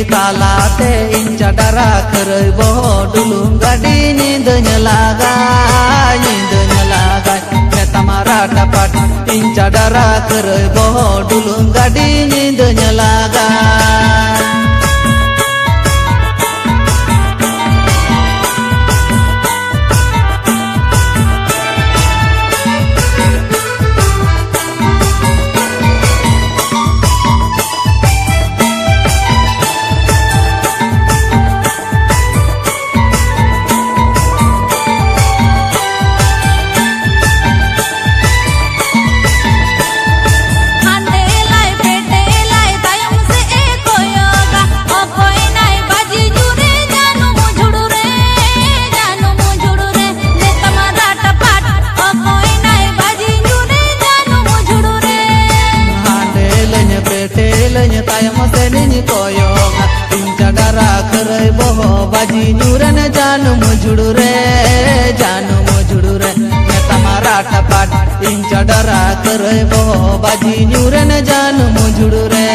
talate inca dara kerai boho dulung gadi nyindanya lagai neta marah dapat inca dara kerai boho dulung gadi nyindanya lagai. Inca dara kerai boho baji nyuran janu mujudu re neta marah dapat inca dara kerai boho baji nyuran janu mujudu re.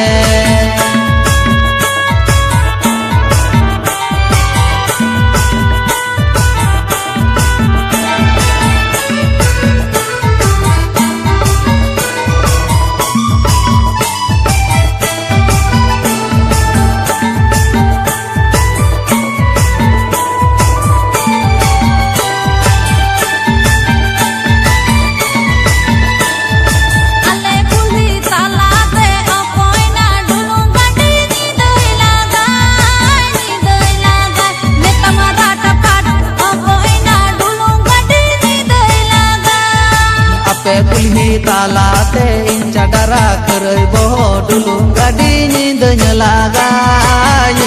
Kulhi talate inca dara kerai boho dulung gadi nyindanya lagai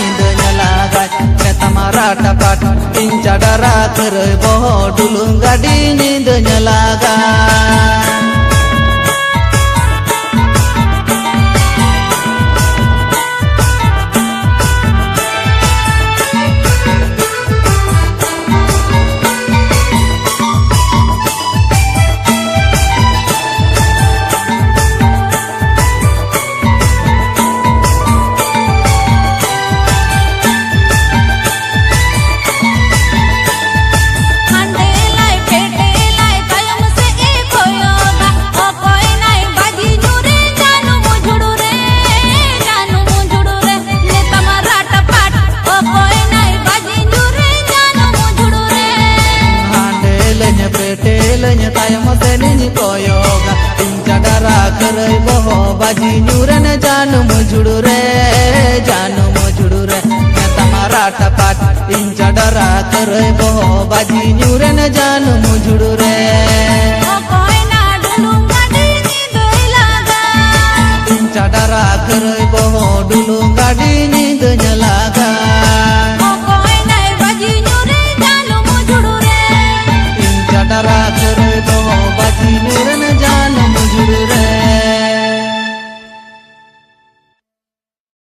neta marah dapat inca dara kerai boho dulung gadi nyindanya lagai. Inca dara kerai boho baji nyuran janu mujudu re neta marah dapat inca dara kerai boho baji nyuran janu mujudu re. Inca dara kerai boho dulung gadi nyindanya lagai inca dara